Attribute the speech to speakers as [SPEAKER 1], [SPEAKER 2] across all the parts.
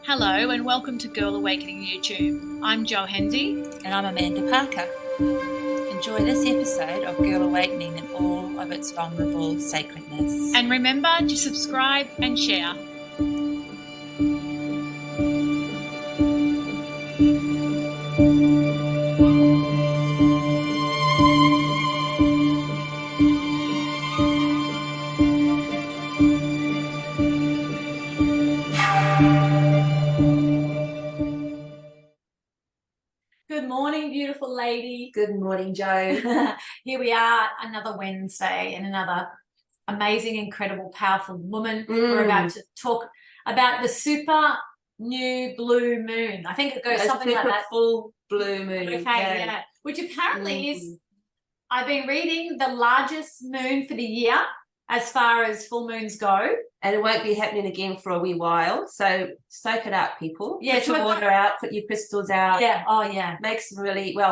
[SPEAKER 1] Hello and welcome to Girl Awakening YouTube. I'm Jo Hendy.
[SPEAKER 2] And I'm Amanda Parker. Enjoy this episode of Girl Awakening in all of its vulnerable sacredness.
[SPEAKER 1] And remember to subscribe and share. Good morning, beautiful lady.
[SPEAKER 3] Good morning, Jo.
[SPEAKER 1] Here we are, another Wednesday and another amazing, incredible, powerful woman. We're about to talk about the super new blue moon. I think it goes something like that.
[SPEAKER 3] Full blue moon.
[SPEAKER 1] Okay, yeah. Which apparently is, I've been reading, the largest moon for the year as far as full moons go.
[SPEAKER 3] And it won't be happening again for a wee while. So soak it up, people.
[SPEAKER 1] Yeah,
[SPEAKER 3] put your water out, put your crystals out.
[SPEAKER 1] Yeah, oh yeah.
[SPEAKER 3] Make some really, we're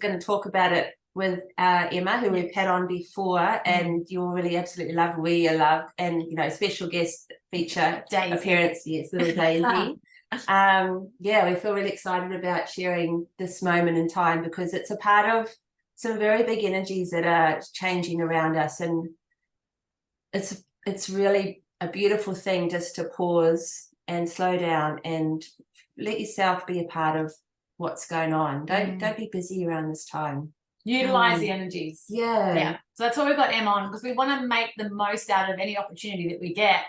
[SPEAKER 3] going to talk about it with Emma, who we've had on before, and you'll really absolutely love. We love, and special guest feature
[SPEAKER 1] Daisy.
[SPEAKER 3] appearance, yes, little Daisy. We feel really excited about sharing this moment in time because it's a part of some very big energies that are changing around us, and it's really a beautiful thing just to pause and slow down and let yourself be a part of what's going on. Don't be busy around this time.
[SPEAKER 1] Utilize the energies.
[SPEAKER 3] Yeah.
[SPEAKER 1] So that's why we've got Em on, because we want to make the most out of any opportunity that we get.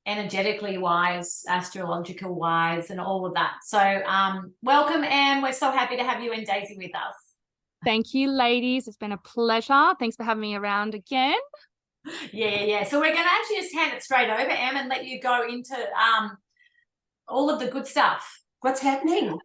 [SPEAKER 1] Energetically wise, astrological wise, and all of that. So welcome, Em. We're so happy to have you and Daisy with us.
[SPEAKER 4] Thank you, ladies. It's been a pleasure. Thanks for having me around again.
[SPEAKER 1] Yeah. So we're going to actually just hand it straight over, Em, and let you go into all of the good stuff.
[SPEAKER 3] What's happening?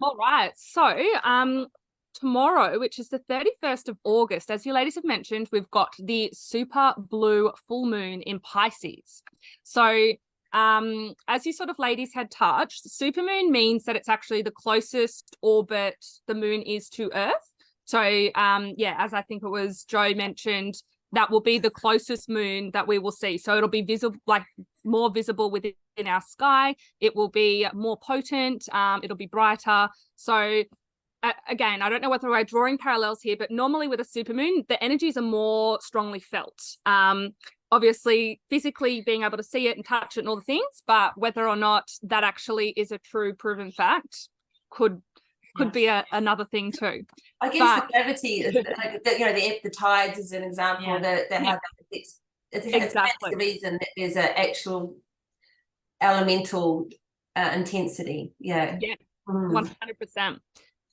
[SPEAKER 4] All right. So tomorrow, which is the 31st of August, as you ladies have mentioned, we've got the super blue full moon in Pisces. So as you sort of ladies had touched, super moon means that it's actually the closest orbit the moon is to Earth. So as I think it was Jo mentioned, that will be the closest moon that we will see. So it'll be visible, like more visible within our sky. It will be more potent. It'll be brighter. So again, I don't know whether we're drawing parallels here, but normally with a supermoon, the energies are more strongly felt. Obviously, physically being able to see it and touch it and all the things, but whether or not that actually is a true proven fact could be another thing too.
[SPEAKER 3] I guess the gravity is like the tides is an example that how that affects. That's the reason that there's an actual elemental intensity. Yeah.
[SPEAKER 4] 100%.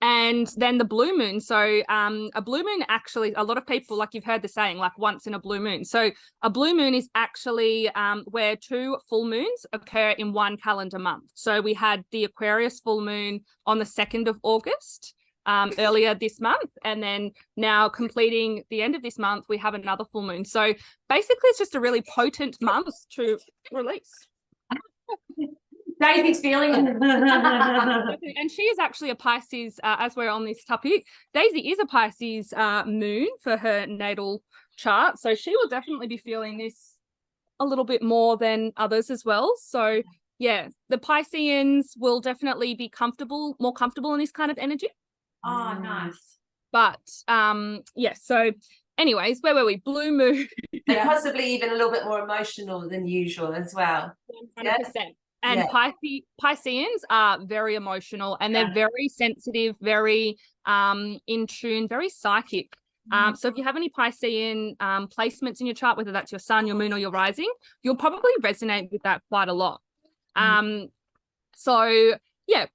[SPEAKER 4] And then the blue moon. So a blue moon, actually, a lot of people, like you've heard the saying, like once in a blue moon. So a blue moon is actually where two full moons occur in one calendar month. So we had the Aquarius full moon on the 2nd of August earlier this month. And then now completing the end of this month, we have another full moon. So basically it's just a really potent month to release.
[SPEAKER 1] Daisy's feeling it.
[SPEAKER 4] And she is actually a Pisces, as we're on this topic. Daisy is a Pisces moon for her natal chart. So she will definitely be feeling this a little bit more than others as well. So yeah, the Pisceans will definitely be more comfortable in this kind of energy.
[SPEAKER 1] Oh, nice.
[SPEAKER 4] But so anyways, where were we? Blue moon.
[SPEAKER 3] And possibly even a little bit more emotional than usual as well.
[SPEAKER 4] 100%. And Pisceans are very emotional, and they're very sensitive, very in tune, very psychic. So if you have any Piscean placements in your chart, whether that's your sun, your moon, or your rising, you'll probably resonate with that quite a lot.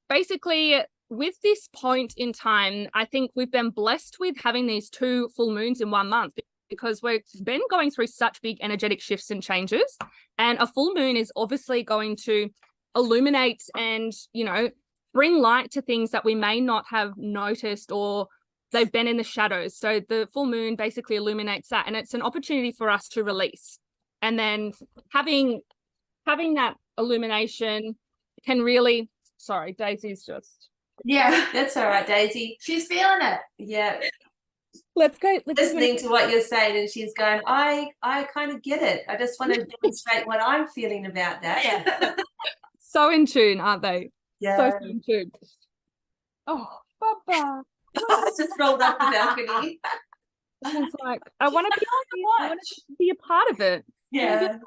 [SPEAKER 4] Basically with this point in time, I think we've been blessed with having these two full moons in 1 month, because we've been going through such big energetic shifts and changes, and a full moon is obviously going to illuminate and bring light to things that we may not have noticed, or they've been in the shadows. So the full moon basically illuminates that, and it's an opportunity for us to release. And then having that illumination can really, sorry, Daisy's just
[SPEAKER 3] that's all right, Daisy.
[SPEAKER 1] She's feeling it.
[SPEAKER 3] Yeah.
[SPEAKER 4] Let's go.
[SPEAKER 3] Listening to what you're saying, and she's going, I kind of get it. I just want to demonstrate what I'm feeling about that.
[SPEAKER 4] So in tune, aren't they?
[SPEAKER 3] Yeah.
[SPEAKER 4] So in tune. Oh, Baba.
[SPEAKER 3] Just rolled up the balcony.
[SPEAKER 4] I was like, I want to be a part of it.
[SPEAKER 3] Yeah.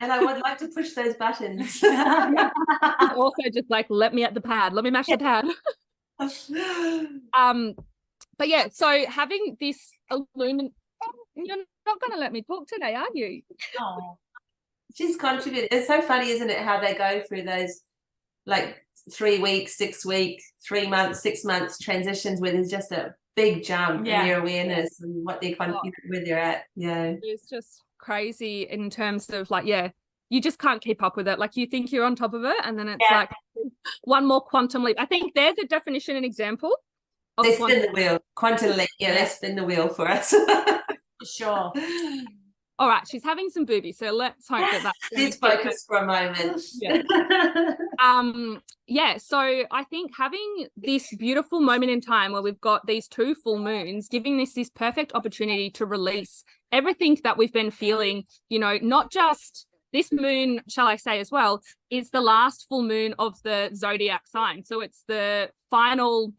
[SPEAKER 3] And I would like to push those buttons.
[SPEAKER 4] It's also just like, let me at the pad. Let me mash the pad. But yeah, so having this illumination, you're not going to let me talk today, are you?
[SPEAKER 1] Oh,
[SPEAKER 3] She's contributed. It's so funny, isn't it, how they go through those like 3 weeks, 6 weeks, 3 months, 6 months transitions where there's just a big jump in their awareness and what they're where they're at. Yeah.
[SPEAKER 4] It's just crazy in terms of like, yeah, you just can't keep up with it. Like you think you're on top of it, and then it's like one more quantum leap. I think they're the definition and example of
[SPEAKER 3] They spin the wheel. Quantum leap. Yeah, they spin the wheel for us.
[SPEAKER 1] for sure.
[SPEAKER 4] All right, she's having some boobies, so let's hope that
[SPEAKER 3] Let's focus for a moment.
[SPEAKER 4] Yeah, so I think having this beautiful moment in time where we've got these 2 full moons, giving this perfect opportunity to release everything that we've been feeling, you know, not just this moon, shall I say as well, is the last full moon of the zodiac sign. So it's the final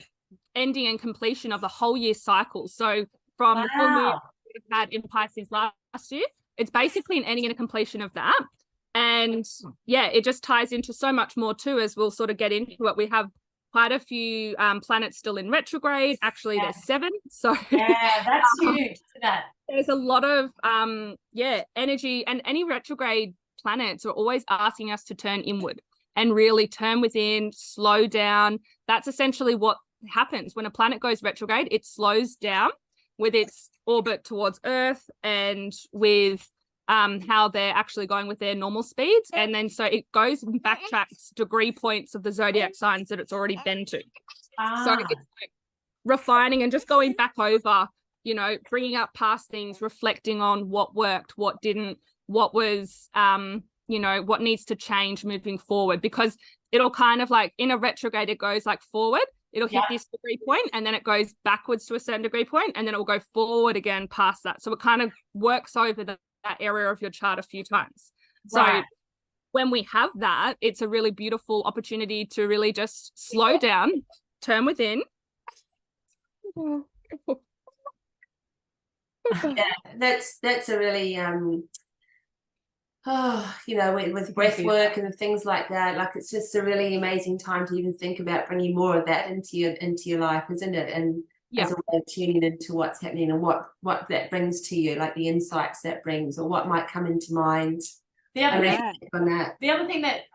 [SPEAKER 4] ending and completion of the whole year cycle. So from the full moon we had in Pisces last year, it's basically an ending and a completion of that. And yeah, it just ties into so much more too, as we'll sort of get into it. We have quite a few planets still in retrograde. Actually, there's 7. So
[SPEAKER 1] yeah, that's huge. That
[SPEAKER 4] there's a lot of energy, and any retrograde planets are always asking us to turn inward and really turn within, slow down. That's essentially what happens when a planet goes retrograde. It slows down with its orbit towards Earth and with how they're actually going with their normal speeds. And then so it goes and backtracks degree points of the zodiac signs that it's already been to. So it's like refining and just going back over, you know, bringing up past things, reflecting on what worked, what didn't, what was, you know, what needs to change moving forward, because it'll kind of like in a retrograde, it goes like forward. It'll hit this degree point and then it goes backwards to a certain degree point and then it will go forward again past that. So it kind of works over that area of your chart a few times. So when we have that, it's a really beautiful opportunity to really just slow down, turn within.
[SPEAKER 3] Yeah, that's a really you know, with breath work and things like that, like it's just a really amazing time to even think about bringing more of that into your life, isn't it? And as a way of tuning into what's happening and what that brings to you, like the insights that brings or what might come into mind.
[SPEAKER 1] The other thing that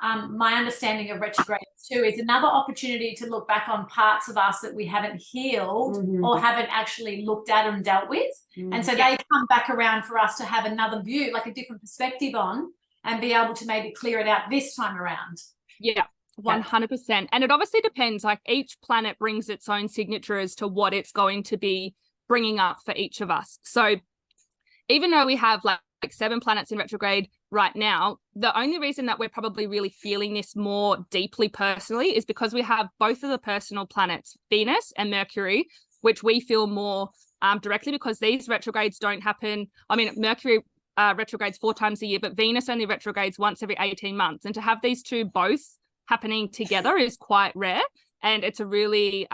[SPEAKER 1] my understanding of retrograde too is another opportunity to look back on parts of us that we haven't healed or haven't actually looked at and dealt with. And so they come back around for us to have another view, like a different perspective on, and be able to maybe clear it out this time around.
[SPEAKER 4] Yeah, 100%. And it obviously depends, like each planet brings its own signature as to what it's going to be bringing up for each of us. So even though we have like 7 planets in retrograde right now, the only reason that we're probably really feeling this more deeply personally is because we have both of the personal planets, Venus and Mercury, which we feel more directly, because these retrogrades don't happen. I mean, Mercury retrogrades 4 times a year, but Venus only retrogrades once every 18 months. And to have these two both happening together is quite rare, and it's a really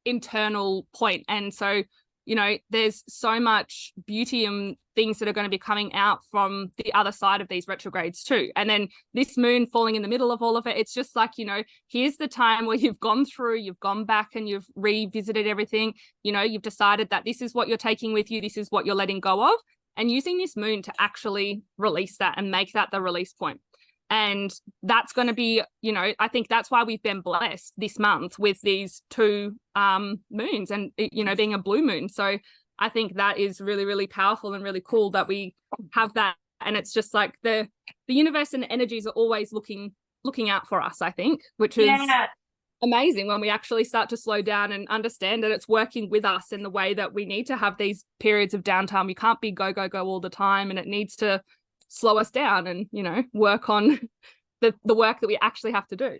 [SPEAKER 4] internal point. And so, you know, there's so much beauty and things that are going to be coming out from the other side of these retrogrades too. And then this moon falling in the middle of all of it, it's just like, you know, here's the time where you've gone through, you've gone back and you've revisited everything. You know, you've decided that this is what you're taking with you, this is what you're letting go of, and using this moon to actually release that and make that the release point. And that's going to be, you know, I think that's why we've been blessed this month with these 2 moons and, you know, being a blue moon. So I think that is really, really powerful and really cool that we have that. And it's just like the universe and the energies are always looking out for us, I think, which is amazing when we actually start to slow down and understand that it's working with us in the way that we need to have these periods of downtime. We can't be go all the time, and it needs to slow us down and, you know, work on the work that we actually have to do.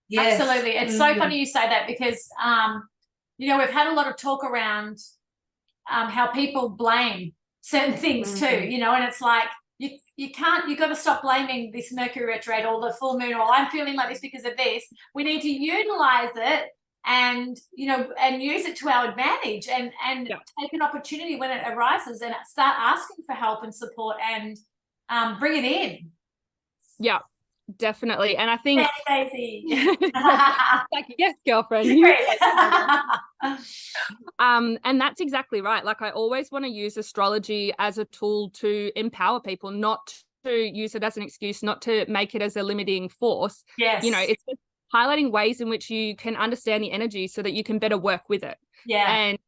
[SPEAKER 3] Yes.
[SPEAKER 1] Absolutely. It's so funny you say that, because you know, we've had a lot of talk around how people blame certain things too, you know, and it's like you can't, you've got to stop blaming this Mercury retrograde or the full moon, or I'm feeling like this because of this. We need to utilize it and, you know, and use it to our advantage, and take an opportunity when it arises and start asking for help and support, and bring it in.
[SPEAKER 4] Yeah, definitely. And I think
[SPEAKER 1] Yes, Daisy.
[SPEAKER 4] like, yes, girlfriend. And that's exactly right. Like, I always want to use astrology as a tool to empower people, not to use it as an excuse, not to make it as a limiting force.
[SPEAKER 1] Yes.
[SPEAKER 4] You know, it's just highlighting ways in which you can understand the energy so that you can better work with it.
[SPEAKER 1] Yeah.
[SPEAKER 4] And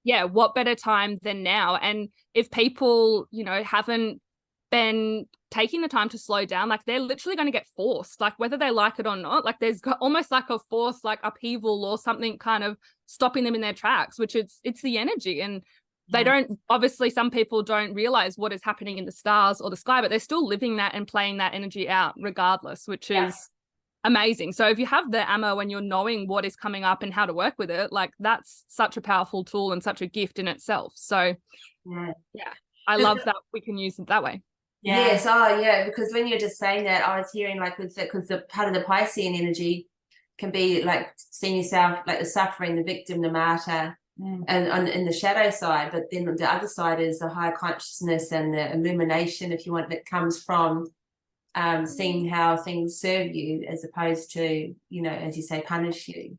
[SPEAKER 4] yeah, what better time than now? And if people, you know, haven't been taking the time to slow down, like, they're literally going to get forced, like, whether they like it or not. Like, there's almost like a force, like upheaval or something kind of stopping them in their tracks, which it's the energy. And they don't, obviously some people don't realize what is happening in the stars or the sky, but they're still living that and playing that energy out regardless, which is amazing. So if you have the ammo and you're knowing what is coming up and how to work with it, like, that's such a powerful tool and such a gift in itself. So yeah, I love that we can use it that way.
[SPEAKER 3] Yes, because when you're just saying that, I was hearing, like, with because the part of the Piscean energy can be like seeing yourself like the suffering, the victim, the martyr, and in the shadow side. But then the other side is the higher consciousness and the illumination, if you want, that comes from seeing how things serve you, as opposed to, you know, as you say, punish you.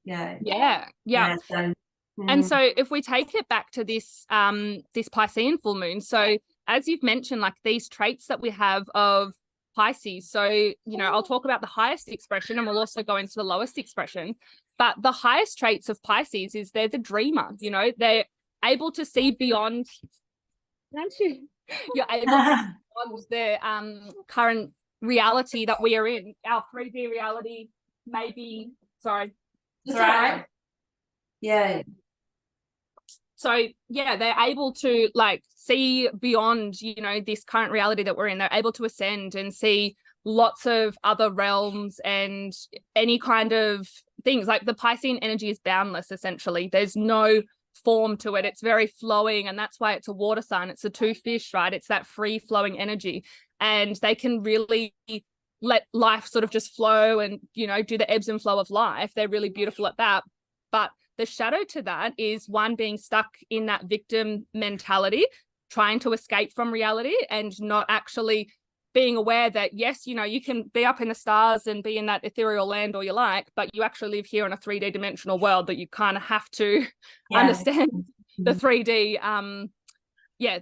[SPEAKER 4] And so if we take it back to this this Piscean full moon, so as you've mentioned, like, these traits that we have of Pisces, so, you know, I'll talk about the highest expression and we'll also go into the lowest expression. But the highest traits of Pisces is they're the dreamer. You know, they're able to see beyond, you're able to see beyond the current reality that we are in. Our 3D reality, maybe, sorry.
[SPEAKER 1] It's all right.
[SPEAKER 3] Yeah.
[SPEAKER 4] So yeah, they're able to, like, see beyond, you know, this current reality that we're in. They're able to ascend and see lots of other realms and any kind of things. Like, the Piscean energy is boundless, essentially. There's no form to it. It's very flowing, and that's why it's a water sign. It's a two fish, right? It's that free flowing energy, and they can really let life sort of just flow and, you know, do the ebbs and flow of life. They're really beautiful at that. But the shadow to that is one being stuck in that victim mentality, trying to escape from reality and not actually being aware that, yes, you know, you can be up in the stars and be in that ethereal land all you like, but you actually live here in a 3D dimensional world that you kind of have to understand the 3D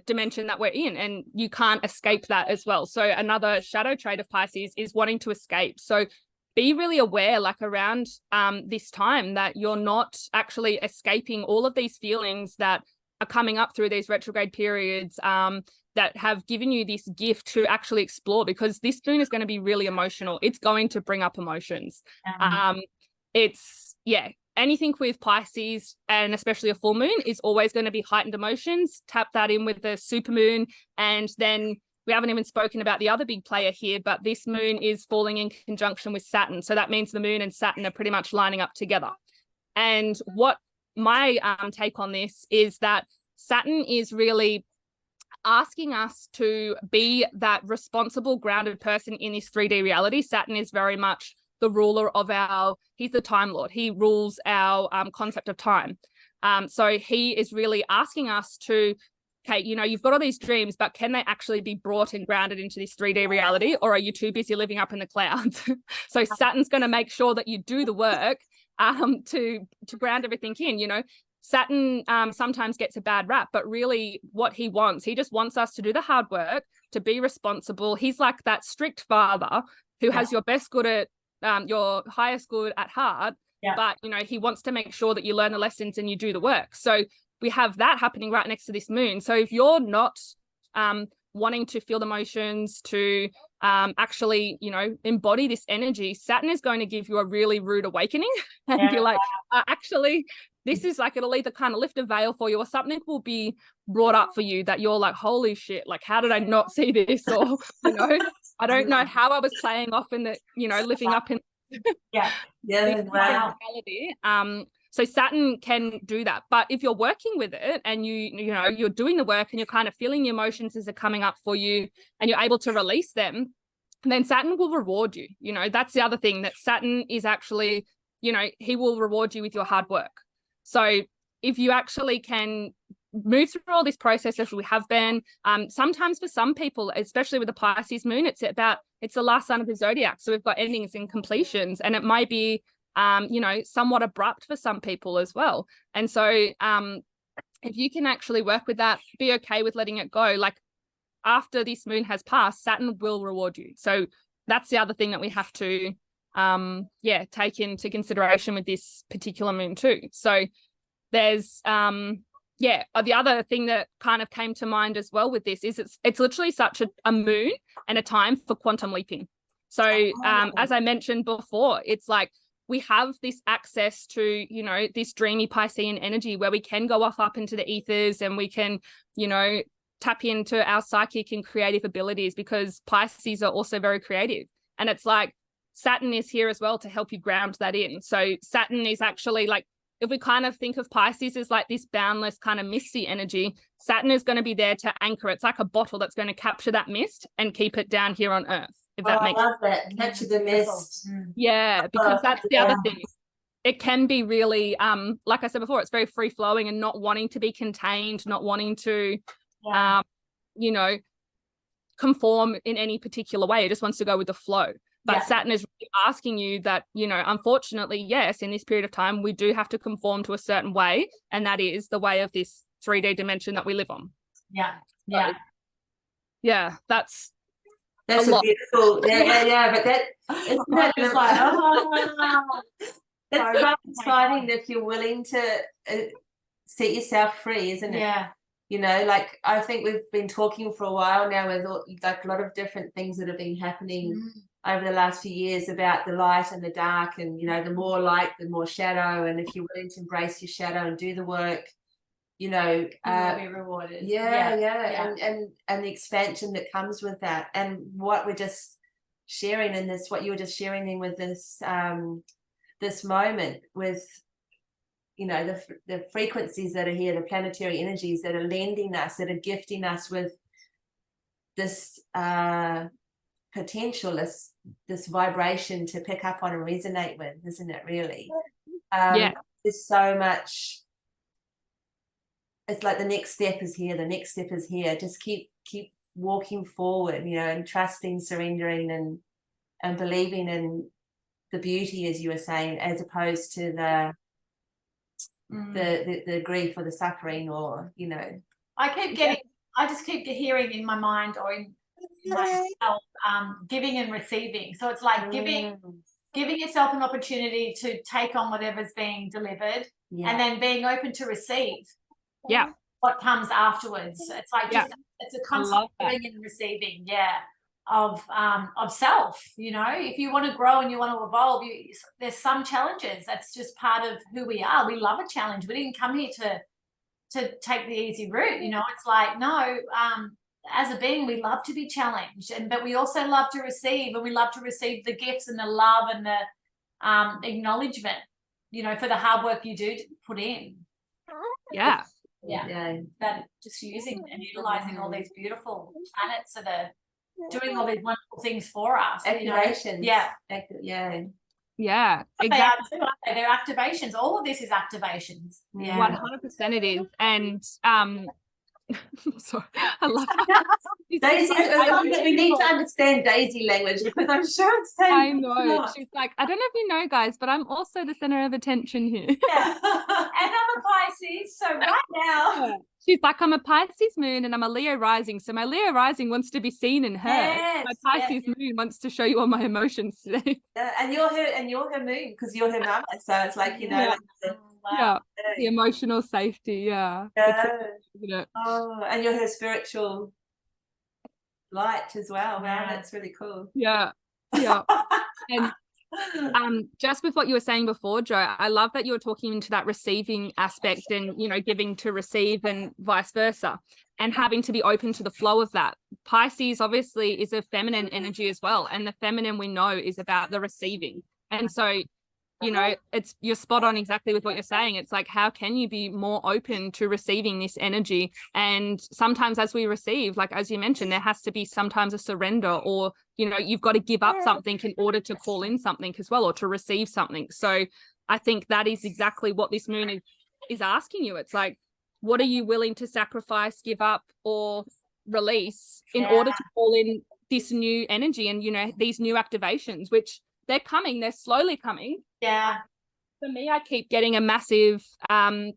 [SPEAKER 4] dimension that we're in, and you can't escape that as well. So another shadow trait of Pisces is wanting to escape. So be really aware, like, around this time, that you're not actually escaping all of these feelings that are coming up through these retrograde periods that have given you this gift to actually explore, because this moon is going to be really emotional. It's going to bring up emotions. It's, anything with Pisces, and especially a full moon, is always going to be heightened emotions. Tap that in with the super moon, and then we haven't even spoken about the other big player here, but this moon is falling in conjunction with Saturn. So that means the moon and Saturn are pretty much lining up together. And what my take on this is that Saturn is really asking us to be that responsible, grounded person in this 3D reality. Saturn is very much the ruler of he's the Time Lord. He rules our concept of time. So he is really asking us to, okay, you know, you've got all these dreams, but can they actually be brought and grounded into this 3D reality, or are you too busy living up in the clouds? So Saturn's going to make sure that you do the work to ground everything in. You know, Saturn sometimes gets a bad rap, but really what he just wants us to do the hard work, to be responsible. He's like that strict father who has your best good at your highest good at heart, but, you know, he wants to make sure that you learn the lessons and you do the work. So we have that happening right next to this moon. So if you're not wanting to feel the emotions, to actually, you know, embody this energy, Saturn is going to give you a really rude awakening and be like, actually, this is like, it'll either kind of lift a veil for you, or something will be brought up for you that you're like, holy shit, like, how did I not see this? Or, you know, I don't know how I was playing off in the, you know, living up in
[SPEAKER 1] wow.
[SPEAKER 4] reality. So Saturn can do that. But if you're working with it and you're doing the work and you're kind of feeling the emotions as they're coming up for you and you're able to release them, then Saturn will reward you. That's the other thing, that Saturn is actually, he will reward you with your hard work. So if you actually can move through all this process as we have been, sometimes for some people, especially with the Pisces moon, it's the last sign of the zodiac. So we've got endings and completions, and it might be, somewhat abrupt for some people as well. And so if you can actually work with that, be okay with letting it go. Like after this moon has passed, Saturn will reward you. So that's the other thing that we have to, take into consideration with this particular moon too. So there's, the other thing that kind of came to mind as well with this is it's literally such a moon and a time for quantum leaping. So as I mentioned before, it's like we have this access to, this dreamy Piscean energy where we can go off up into the ethers and we can, tap into our psychic and creative abilities, because Pisces are also very creative. And it's like Saturn is here as well to help you ground that in. So Saturn is actually like, if we kind of think of Pisces as like this boundless kind of misty energy, Saturn is going to be there to anchor. It's like a bottle that's going to capture that mist and keep it down here on Earth. If that makes sense.
[SPEAKER 3] I love that. Capture the mist.
[SPEAKER 4] Yeah, because that's the other thing. It can be really, like I said before, it's very free flowing and not wanting to be contained, not wanting to, conform in any particular way. It just wants to go with the flow. But Saturn is really asking you that, unfortunately, yes, in this period of time, we do have to conform to a certain way. And that is the way of this 3D dimension that we live on.
[SPEAKER 1] Yeah.
[SPEAKER 4] So, yeah, that's
[SPEAKER 3] a beautiful, but that
[SPEAKER 1] just like,
[SPEAKER 3] that's so exciting if you're willing to set yourself free, isn't it?
[SPEAKER 1] Yeah.
[SPEAKER 3] Like I think we've been talking for a while now with like a lot of different things that have been happening over the last few years about the light and the dark, and the more light, the more shadow. And if you're willing to embrace your shadow and do the work,
[SPEAKER 1] you will be rewarded.
[SPEAKER 3] And the expansion that comes with that, and what we're just sharing in this, what you were just sharing in with this this moment with the frequencies that are here, the planetary energies that are lending us, that are gifting us with this potential, this vibration to pick up on and resonate with, isn't it really? There's so much. It's like the next step is here, the next step is here. Just keep walking forward, and trusting, surrendering, and believing in the beauty, as you were saying, as opposed to the grief or the suffering, or
[SPEAKER 1] I just keep hearing in my mind or in myself, giving and receiving. So it's like giving yourself an opportunity to take on whatever's being delivered, and then being open to receive what comes afterwards. It's like it's a constant giving and receiving of self. If you want to grow and you want to evolve, there's some challenges. That's just part of who we are. We love a challenge. We didn't come here to take the easy route. It's like, no, as a being, we love to be challenged, but we also love to receive, and we love to receive the gifts and the love and the acknowledgement, for the hard work you do put in. That just using and utilizing all these beautiful planets that are doing all these wonderful things for us.
[SPEAKER 3] Activations.
[SPEAKER 4] Exactly.
[SPEAKER 1] They're activations. All of this is activations.
[SPEAKER 4] 100% it is. And sorry, I love it.
[SPEAKER 3] Daisy, we need to understand Daisy language, because I'm sure it's saying.
[SPEAKER 4] I know. She's like, I don't know if you know, guys, but I'm also the center of attention here.
[SPEAKER 1] And I'm a Pisces, so right now.
[SPEAKER 4] She's like, I'm a Pisces moon and I'm a Leo rising. So my Leo rising wants to be seen and heard. My Pisces moon wants to show you all my emotions today.
[SPEAKER 3] And you're her moon, because you're her mama. So it's like,
[SPEAKER 4] the emotional safety.
[SPEAKER 3] And you're her spiritual light as well. Wow, that's really cool.
[SPEAKER 4] And just with what you were saying before, Jo, I love that you were talking into that receiving aspect and giving to receive and vice versa, and having to be open to the flow of that. Pisces obviously is a feminine energy as well, and the feminine we know is about the receiving. And so you know, you're spot on exactly with what you're saying. It's like, how can you be more open to receiving this energy? And sometimes as we receive, like as you mentioned, there has to be sometimes a surrender, or, you know, you've got to give up something in order to call in something as well, or to receive something. So I think that is exactly what this moon is asking you. It's like, what are you willing to sacrifice, give up, or release in order to call in this new energy and, you know, these new activations, which they're coming, they're slowly coming.
[SPEAKER 1] Yeah.
[SPEAKER 4] For me, I keep getting a massive thing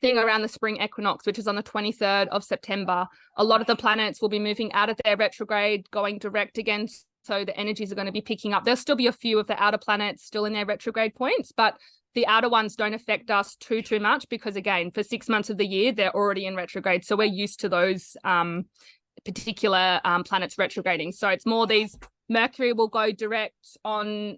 [SPEAKER 4] around the spring equinox, which is on the 23rd of September. A lot of the planets will be moving out of their retrograde, going direct again. So the energies are going to be picking up. There'll still be a few of the outer planets still in their retrograde points, but the outer ones don't affect us too much because, again, for 6 months of the year, they're already in retrograde. So we're used to those particular planets retrograding. So it's more these. Mercury will go direct on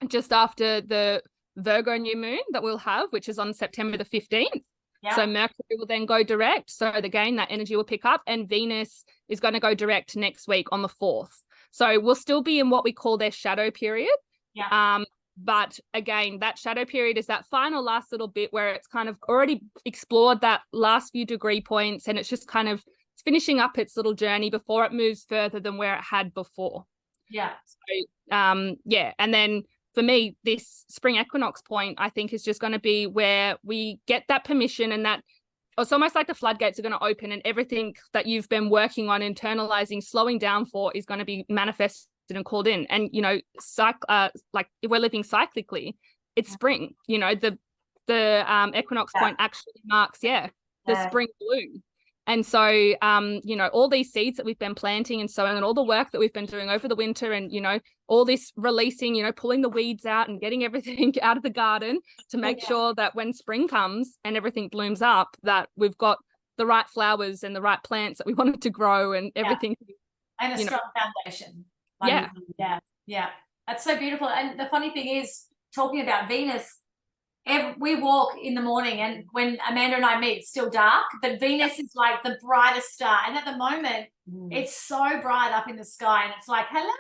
[SPEAKER 4] just after the Virgo new moon that we'll have, which is on September the 15th. Yeah. So Mercury will then go direct. So again, that energy will pick up, and Venus is going to go direct next week on the 4th. So we'll still be in what we call their shadow period. Yeah. But again, that shadow period is that final last little bit where it's kind of already explored that last few degree points, and it's just kind of finishing up its little journey before it moves further than where it had before.
[SPEAKER 1] Yeah.
[SPEAKER 4] So, yeah. And then for me, this spring equinox point, I think, is just going to be where we get that permission, and that it's almost like the floodgates are going to open, and everything that you've been working on, internalizing, slowing down for, is going to be manifested and called in. And, you know, like if we're living cyclically, it's spring, you know, the equinox point actually marks, the spring bloom. And so, you know, all these seeds that we've been planting and sowing, and all the work that we've been doing over the winter, and, you know, all this releasing, you know, pulling the weeds out and getting everything out of the garden to make sure that when spring comes and everything blooms up, that we've got the right flowers and the right plants that we wanted to grow, and everything.
[SPEAKER 1] And a strong foundation.
[SPEAKER 4] Yeah.
[SPEAKER 1] That's so beautiful. And the funny thing is, talking about Venus, we walk in the morning, and when Amanda and I meet, it's still dark, but Venus is like the brightest star. And at the moment, it's so bright up in the sky, and it's like, hello,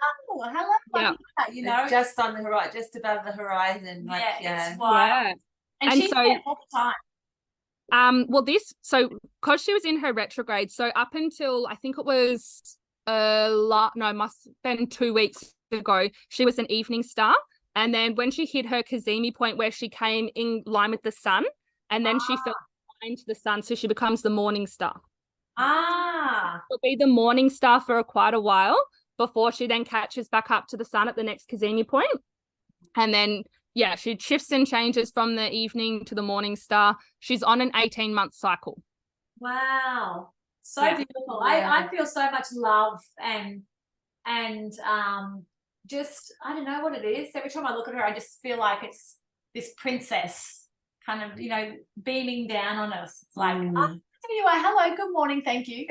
[SPEAKER 1] you know,
[SPEAKER 3] it's just on the horizon, just above the horizon. Like,
[SPEAKER 1] it's wild. And she's
[SPEAKER 4] so,
[SPEAKER 1] there all the time.
[SPEAKER 4] Well, because she was in her retrograde, so up until, I think it was must have been 2 weeks ago, she was an evening star. And then when she hit her Cazimi point, where she came in line with the sun, and then she fell into the sun, so she becomes the morning star. She'll be the morning star for quite a while before she then catches back up to the sun at the next Cazimi point. And then, she shifts and changes from the evening to the morning star. She's on an 18-month cycle.
[SPEAKER 1] Wow. So beautiful. I feel so much love and just, I don't know what it is. Every time I look at her, I just feel like it's this princess kind of, you know, beaming down on us. It's like, you are, hello, good morning, thank you.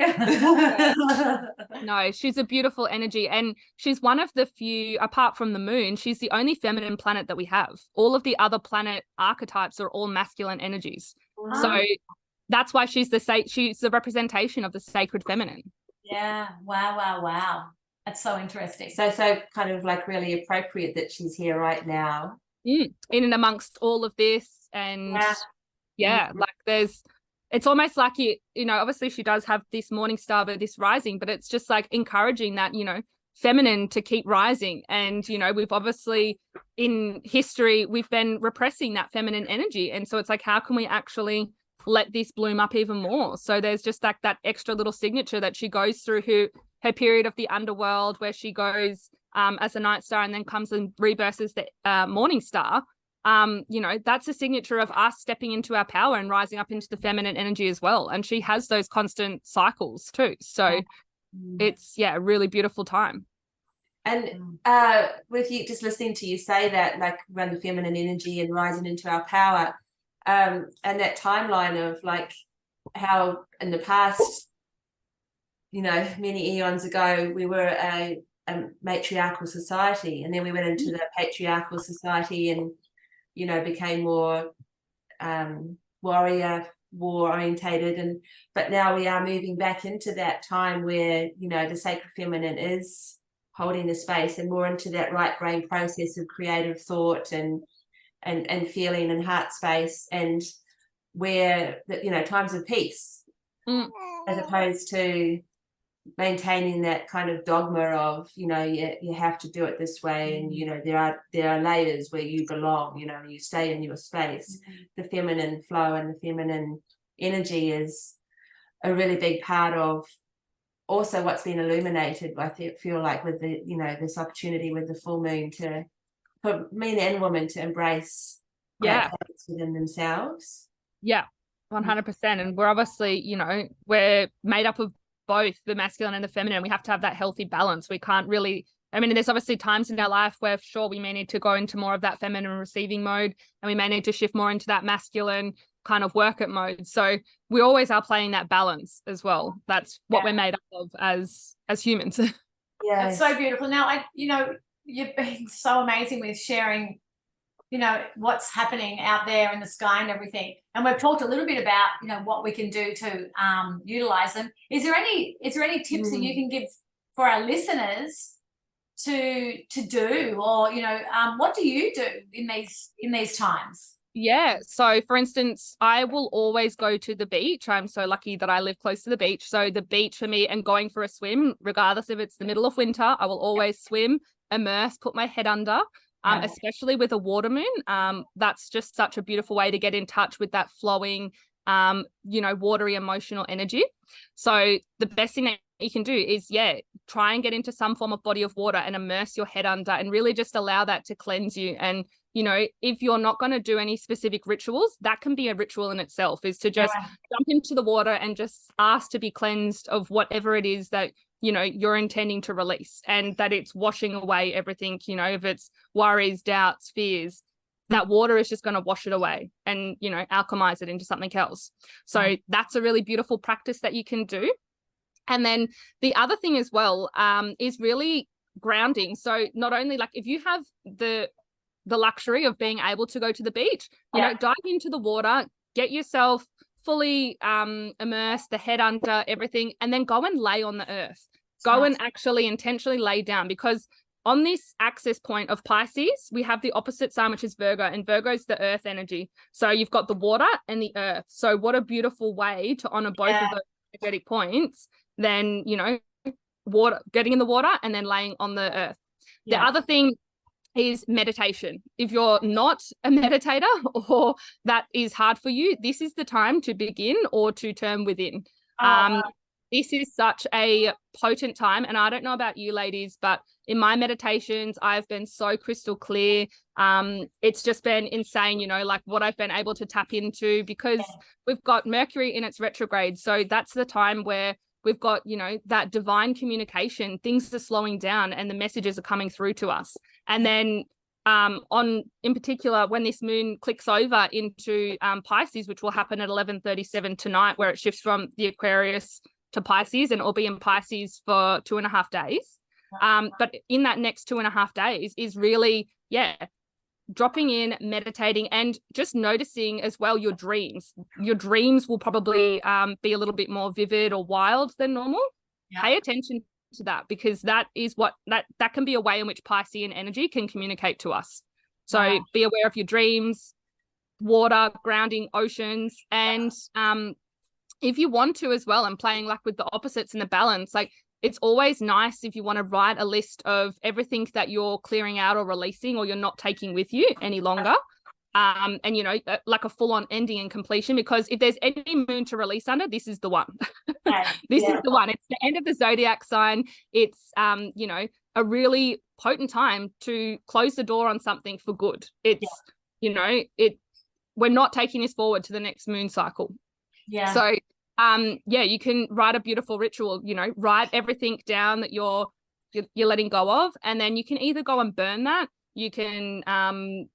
[SPEAKER 4] No, she's a beautiful energy, and she's one of the few, apart from the moon, she's the only feminine planet that we have. All of the other planet archetypes are all masculine energies. So that's why she's the representation of the sacred feminine.
[SPEAKER 1] Yeah. Wow. That's so interesting.
[SPEAKER 3] So kind of like really appropriate that she's here right now.
[SPEAKER 4] In and amongst all of this. And like it's almost like, you know, obviously she does have this morning star, but this rising, but it's just like encouraging that, you know, feminine to keep rising. And, you know, we've obviously in history, we've been repressing that feminine energy. And so it's like, how can we actually let this bloom up even more? So there's just like that extra little signature that she goes through her period of the underworld, where she goes as a night star and then comes and rebirths as the morning star. You know, that's a signature of us stepping into our power and rising up into the feminine energy as well. And she has those constant cycles too. So it's, a really beautiful time.
[SPEAKER 3] And with you, just listening to you say that, like around the feminine energy and rising into our power, and that timeline of like how in the past, you know, many eons ago, we were a matriarchal society, and then we went into the patriarchal society and, you know, became more war orientated, but now we are moving back into that time where, you know, the sacred feminine is holding the space and more into that right brain process of creative thought and feeling and heart space, and where, you know, times of peace, as opposed to maintaining that kind of dogma of, you know, you have to do it this way, and, you know, there are layers where you belong, you know, you stay in your space. The feminine flow and the feminine energy is a really big part of also what's been illuminated, I feel like, with the, you know, this opportunity with the full moon for men and women to embrace great habits within themselves.
[SPEAKER 4] 100%. And we're obviously, you know, we're made up of both the masculine and the feminine. We have to have that healthy balance. We can't really, I mean, there's obviously times in our life where, sure, we may need to go into more of that feminine receiving mode, and we may need to shift more into that masculine kind of work at mode. So we always are playing that balance as well. That's what we're made up of as humans.
[SPEAKER 3] Yeah,
[SPEAKER 1] it's so beautiful. Now, you know, you've been so amazing with sharing, you know, what's happening out there in the sky and everything. And we've talked a little bit about, you know, what we can do to utilize them. Is there any tips that you can give for our listeners to do, or, you know, what do you do in these times?
[SPEAKER 4] Yeah. So for instance, I will always go to the beach. I'm so lucky that I live close to the beach. So the beach for me, and going for a swim, regardless if it's the middle of winter, I will always swim, immerse, put my head under. Especially with a water moon. That's just such a beautiful way to get in touch with that flowing, you know, watery emotional energy. So the best thing that you can do is, try and get into some form of body of water and immerse your head under, and really just allow that to cleanse you. And, you know, if you're not going to do any specific rituals, that can be a ritual in itself, is to just jump into the water and just ask to be cleansed of whatever it is that, you know, you're intending to release, and that it's washing away everything. You know, if it's worries, doubts, fears, that water is just going to wash it away and, you know, alchemize it into something else. So that's a really beautiful practice that you can do. And then the other thing as well is really grounding. So not only, like, if you have the luxury of being able to go to the beach, you know, dive into the water, get yourself fully immerse, the head under, everything, and then go and lay on the earth. Go and actually intentionally lay down, because on this access point of Pisces, we have the opposite sign, which is Virgo, and Virgo is the earth energy. So you've got the water and the earth. So what a beautiful way to honor both of those energetic points. Then, you know, water, getting in the water and then laying on the earth. The other thing is meditation. If you're not a meditator, or that is hard for you, this is the time to begin or to turn within. This is such a potent time. And I don't know about you ladies, but in my meditations, I've been so crystal clear. It's just been insane, you know, like what I've been able to tap into, because we've got Mercury in its retrograde. So that's the time where we've got, you know, that divine communication, things are slowing down and the messages are coming through to us. And then in particular, when this moon clicks over into Pisces, which will happen at 11:37 tonight, where it shifts from the Aquarius to Pisces, and it'll be in Pisces for 2.5 days. But in that next 2.5 days is really, dropping in, meditating, and just noticing as well your dreams. Your dreams will probably be a little bit more vivid or wild than normal. Pay attention to that, because that is what that can be a way in which Piscean energy can communicate to us. So be aware of your dreams, water, grounding, oceans, and if you want to as well, and playing like with the opposites and the balance, like it's always nice if you want to write a list of everything that you're clearing out or releasing, or you're not taking with you any longer. And, you know, like a full-on ending and completion, because if there's any moon to release under, this is the one. This is the one. It's the end of the zodiac sign. It's, you know, a really potent time to close the door on something for good. It's, you know, we're not taking this forward to the next moon cycle. So, you can write a beautiful ritual, you know, write everything down that you're letting go of, and then you can either go and burn that. You can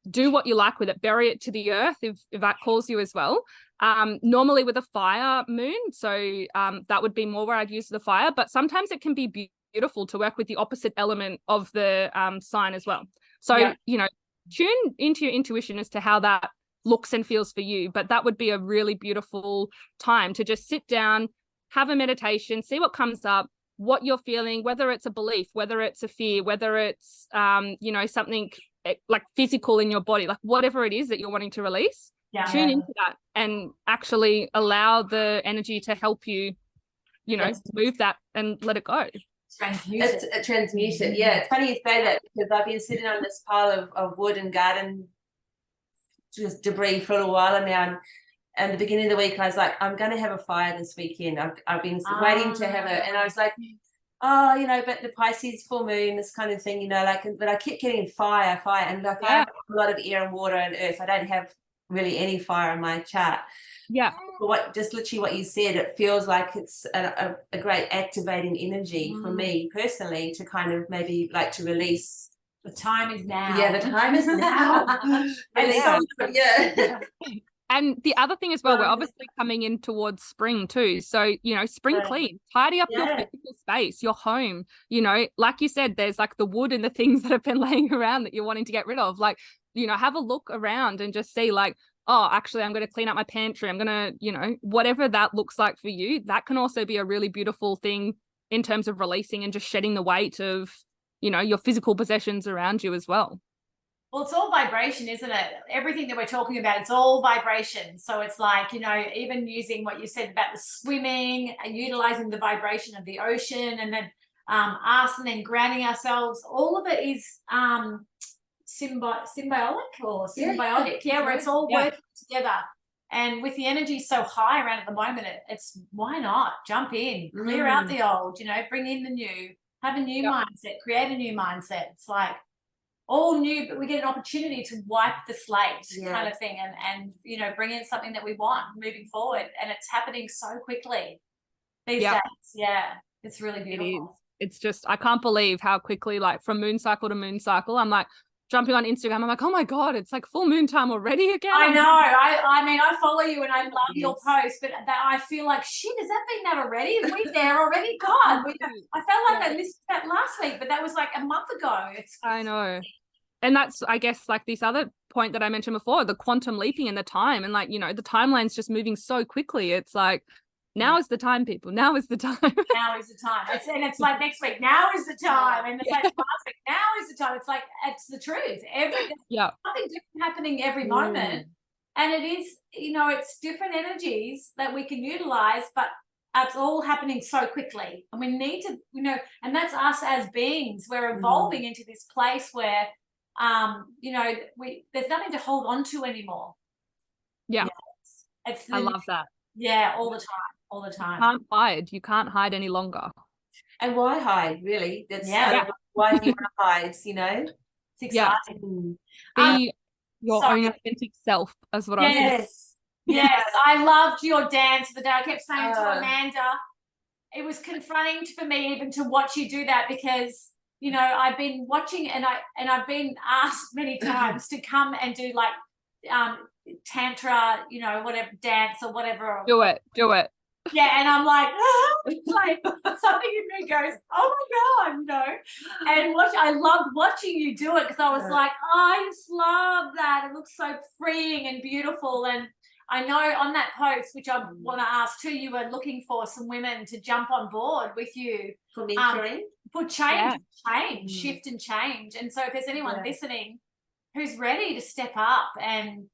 [SPEAKER 4] do what you like with it, bury it to the earth if that calls you as well. Normally with a fire moon, so that would be more where I'd use the fire, but sometimes it can be beautiful to work with the opposite element of the sign as well. So, you know, tune into your intuition as to how that looks and feels for you, but that would be a really beautiful time to just sit down, have a meditation, see what comes up, what you're feeling, whether it's a belief, whether it's a fear, whether it's you know, something like physical in your body, like whatever it is that you're wanting to release, tune into that and actually allow the energy to help you, you know, move that and let it go.
[SPEAKER 3] Transmute it. Yeah, it's funny you say that, because I've been sitting on this pile of wood and garden just debris for a little while now, and at the beginning of the week I was like, I'm going to have a fire this weekend. I've been waiting to have it, and I was like, oh, you know, but the Pisces full moon, this kind of thing, you know, like, but I kept getting fire, and like I have a lot of air and water and earth. I don't have really any fire on my chart.
[SPEAKER 4] Yeah.
[SPEAKER 3] But just literally what you said, it feels like it's a great activating energy for me personally, to kind of maybe like to release.
[SPEAKER 1] The time is now.
[SPEAKER 3] Yeah, the time is now. Yeah.
[SPEAKER 4] And the other thing as well, we're obviously coming in towards spring too. So, you know, spring clean, tidy up your physical space, your home, you know, like you said, there's like the wood and the things that have been laying around that you're wanting to get rid of. Like, you know, have a look around and just see like, oh, actually, I'm going to clean up my pantry. I'm going to, you know, whatever that looks like for you, that can also be a really beautiful thing in terms of releasing and just shedding the weight of, you know, your physical possessions around you as well.
[SPEAKER 1] Well, it's all vibration, isn't it? Everything that we're talking about, it's all vibration. So it's like, you know, even using what you said about the swimming and utilizing the vibration of the ocean, and then us, and then grounding ourselves, all of it is symbiotic or symbiotic, where it's all working together. And with the energy so high around at the moment, it's why not jump in, clear out the old, you know, bring in the new, have a new mindset, create a new mindset. It's like all new, but we get an opportunity to wipe the slate kind of thing, and you know, bring in something that we want moving forward. And it's happening so quickly these days. Yeah, it's really beautiful.
[SPEAKER 4] It is. It's just, I can't believe how quickly, like from moon cycle to moon cycle, I'm like jumping on Instagram, I'm like, oh my God, it's like full moon time already again.
[SPEAKER 1] I know. I mean, I follow you and I love your posts, but that I feel like, shit, has that been that already? Are we there already? God, I felt like I missed that last week, but that was like a month ago.
[SPEAKER 4] I know. And that's, I guess, like this other point that I mentioned before, the quantum leaping in the time, and like, you know, the timeline's just moving so quickly. It's like, now is the time, people. Now is the time.
[SPEAKER 1] Now is the time. It's like next week. Now is the time. And it's like last week. Now is the time. It's like, it's the truth. Something different happening every moment. And it is, you know, it's different energies that we can utilize, but it's all happening so quickly. And we need to, you know, and that's us as beings. We're evolving into this place where, you know, there's nothing to hold on to anymore.
[SPEAKER 4] Yeah. I love that.
[SPEAKER 1] Yeah, all the time. All the time.
[SPEAKER 4] You can't hide any longer.
[SPEAKER 3] And why hide, really? That's why do you want to hide, you know? It's exciting.
[SPEAKER 4] Be your own authentic self, as what I was
[SPEAKER 1] Yes, I loved your dance the day. I kept saying to Amanda, it was confronting for me even to watch you do that, because you know, I've been watching and I've been asked many times to come and do like tantra, you know, whatever, dance or whatever.
[SPEAKER 4] Do it.
[SPEAKER 1] Yeah, and I'm like, it's like something in me goes, oh my God, you know. And I loved watching you do it, because I was like, oh, I just love that. It looks so freeing and beautiful. And I know on that post, which I want to ask too, you were looking for some women to jump on board with you
[SPEAKER 3] for mentoring,
[SPEAKER 1] for change, shift and change. And so if there's anyone listening who's ready to step up and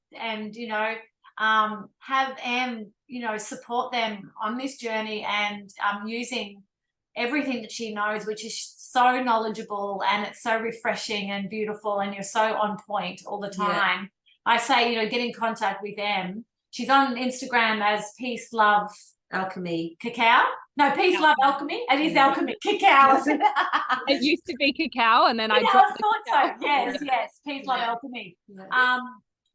[SPEAKER 1] you know, have Em, you know, support them on this journey, and using everything that she knows, which is so knowledgeable and it's so refreshing and beautiful, and you're so on point all the time. I say, you know, get in contact with Em. She's on Instagram as Peace Love
[SPEAKER 3] Alchemy
[SPEAKER 1] Cacao. No, Peace Love Alchemy. It is Alchemy Cacao.
[SPEAKER 4] It used to be Cacao, and then I
[SPEAKER 1] thought so. Yes. Peace Love Alchemy.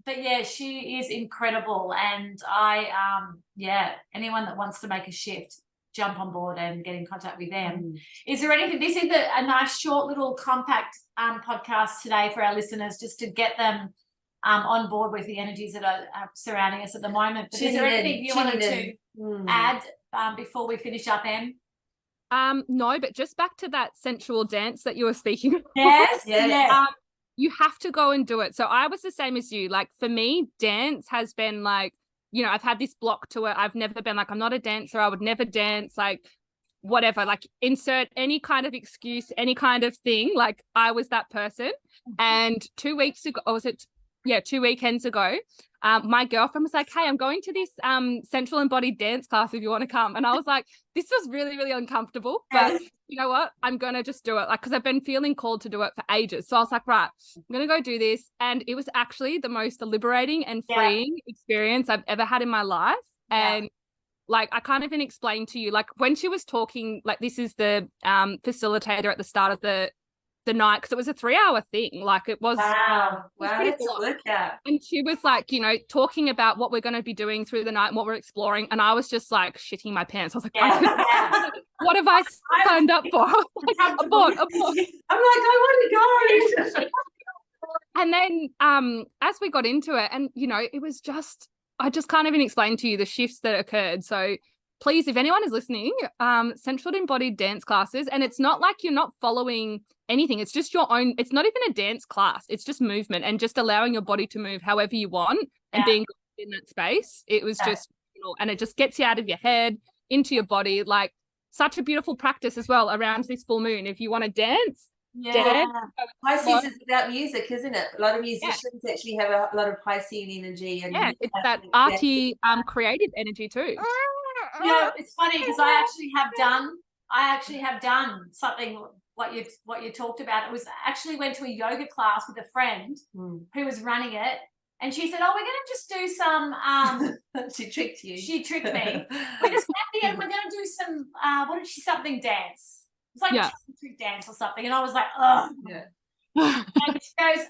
[SPEAKER 1] But yeah, she is incredible, and anyone that wants to make a shift, jump on board and get in contact with them. Is there anything? This is a nice, short, little, compact podcast today for our listeners, just to get them on board with the energies that are surrounding us at the moment. But is there anything you wanted to add before we finish up, Em?
[SPEAKER 4] No, but just back to that sensual dance that you were speaking of.
[SPEAKER 1] Yes.
[SPEAKER 4] You have to go and do it. So I was the same as you. Like for me, dance has been like, you know, I've had this block to it. I've never been like, I'm not a dancer. I would never dance. Like whatever, like insert any kind of excuse, any kind of thing. Like I was that person. And 2 weeks ago, or was it? Yeah, 2 weekends ago, my girlfriend was like, hey, I'm going to this sensual embodied dance class if you want to come. And I was like, this was really, really uncomfortable, but you know what? I'm going to just do it. Like, because I've been feeling called to do it for ages. So I was like, right, I'm going to go do this. And it was actually the most liberating and freeing experience I've ever had in my life. And like, I can't even explain to you, like when she was talking, like this is the facilitator at the start of the night, because it was a 3-hour thing. Like it was
[SPEAKER 3] That's a workout.
[SPEAKER 4] And she was like, you know, talking about what we're going to be doing through the night and what we're exploring, and I was just like shitting my pants. I was like, what have I signed up for? Abort.
[SPEAKER 3] I'm like, I want to go.
[SPEAKER 4] And then as we got into it, and you know, it was just, I just can't even explain to you the shifts that occurred. So please, if anyone is listening, sensual embodied dance classes, and it's not like you're not following anything. It's just your own, it's not even a dance class. It's just movement and just allowing your body to move however you want and being in that space. It was just, and it just gets you out of your head, into your body. Like such a beautiful practice as well around this full moon. If you want to dance, dance.
[SPEAKER 3] Pisces is about music, isn't it? A lot of musicians actually have a lot of Piscean energy. And
[SPEAKER 4] it's that arty, creative energy too.
[SPEAKER 1] Yeah, it's funny because I actually have done something what you talked about. It was actually went to a yoga class with a friend who was running it, and she said, "Oh, we're going to just do some."
[SPEAKER 3] She tricked you.
[SPEAKER 1] She tricked me. We're just at the end. We're going to do some. What did she? Something dance. It's like trick dance or something, and I was like, "Oh." Yeah. And she goes,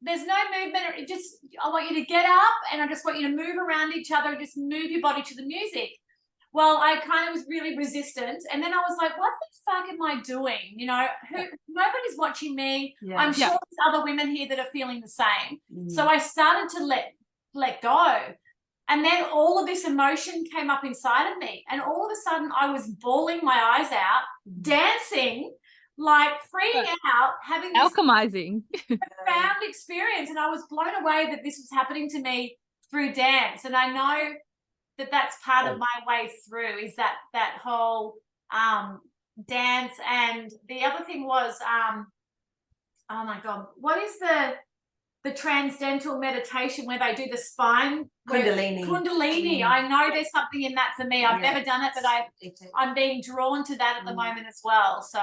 [SPEAKER 1] there's no movement. It just, I want you to get up, and I just want you to move around each other and just move your body to the music. Well, I kind of was really resistant, and then I was like, what the fuck am I doing? You know, nobody's watching me. I'm sure there's other women here that are feeling the same. So I started to let go. And then all of this emotion came up inside of me, and all of a sudden I was bawling my eyes out, dancing, like freaking out, having this
[SPEAKER 4] alchemizing
[SPEAKER 1] profound experience. And I was blown away that this was happening to me through dance. And I know that that's part of my way through, is that whole dance. And the other thing was, oh my God, what is the transcendental meditation where they do the spine? Kundalini. I know there's something in that for me. I've never done it, but I'm being drawn to that at the moment as well. So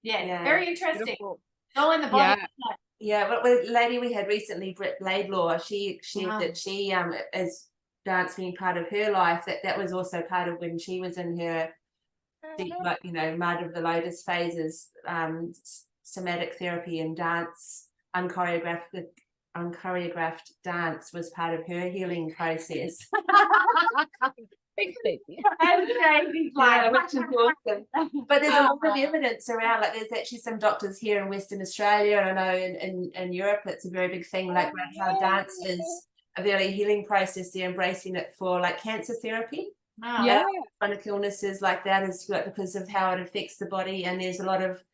[SPEAKER 1] very interesting. Beautiful. All in the body.
[SPEAKER 3] But the lady we had recently, Britt Laidlaw, she shared that she as dance being part of her life, that was also part of when she was in her deep, like, you know, mud of the lotus phases, somatic therapy and dance, unchoreographed dance was part of her healing process.
[SPEAKER 4] Big thing.
[SPEAKER 3] Which is awesome. But there's a lot of evidence around, like there's actually some doctors here in Western Australia, and I know in Europe it's a very big thing, like how dance is a very healing process. They're embracing it for like cancer therapy. Chronic illnesses like that is because of how it affects the body, and there's a lot of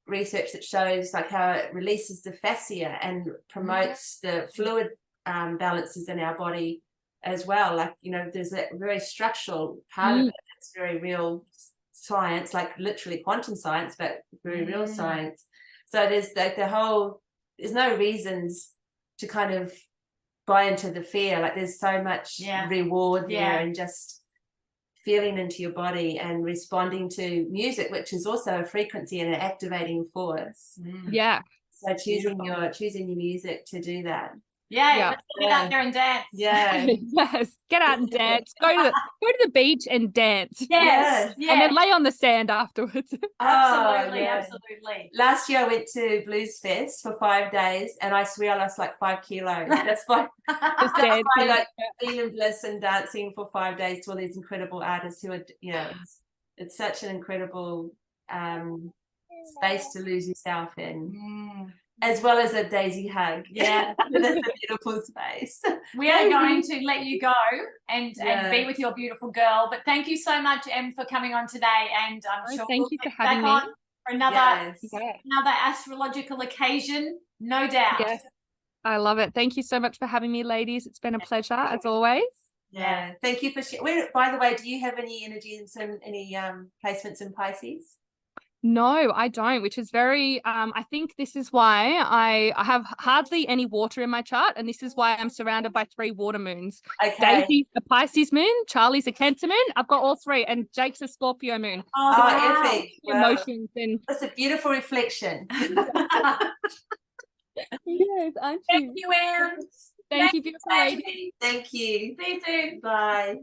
[SPEAKER 3] research that shows like how it releases the fascia and promotes the fluid balances in our body as well. Like, you know, there's a very structural part of it. It's very real science, like literally quantum science, but very real science. So there's like there's no reasons to kind of buy into the fear. Like there's so much reward there, and just feeling into your body and responding to music, which is also a frequency and an activating force. So choosing your music to do that.
[SPEAKER 1] Let's get out there and dance.
[SPEAKER 4] Yes, get out and dance. Go to the beach and dance.
[SPEAKER 1] Yes.
[SPEAKER 4] And then lay on the sand afterwards.
[SPEAKER 1] Absolutely.
[SPEAKER 3] Last year I went to Blues Fest for 5 days, and I swear I lost like 5 kilos. That's why like being in bliss and dancing for 5 days to all these incredible artists who are, you know, it's such an incredible space to lose yourself in. As well as a daisy hug. That's a beautiful space.
[SPEAKER 1] We are going to let you go and be with your beautiful girl. But thank you so much, Em, for coming on today. And I'm sure
[SPEAKER 4] thank you for having me
[SPEAKER 1] on for another astrological occasion, no doubt.
[SPEAKER 4] Yes. I love it. Thank you so much for having me, ladies. It's been a pleasure as always.
[SPEAKER 3] Yeah. Thank you for sharing. By the way, do you have any energies and any placements in Pisces?
[SPEAKER 4] No, I don't, which is very, I think this is why I have hardly any water in my chart, and this is why I'm surrounded by 3 water moons.
[SPEAKER 3] Okay.
[SPEAKER 4] Daisy's a Pisces moon, Charlie's a Cancer moon. I've got all 3, and Jake's a Scorpio moon.
[SPEAKER 1] Oh,
[SPEAKER 3] Oh,
[SPEAKER 1] wow.
[SPEAKER 3] epic. Wow.
[SPEAKER 4] Emotions and
[SPEAKER 3] That's a beautiful reflection.
[SPEAKER 4] yes, aren't
[SPEAKER 1] Thank
[SPEAKER 4] you?
[SPEAKER 1] you, Em.
[SPEAKER 4] Thank you, beautiful lady.
[SPEAKER 1] Daisy.
[SPEAKER 3] Thank you.
[SPEAKER 1] See you soon.
[SPEAKER 3] Bye.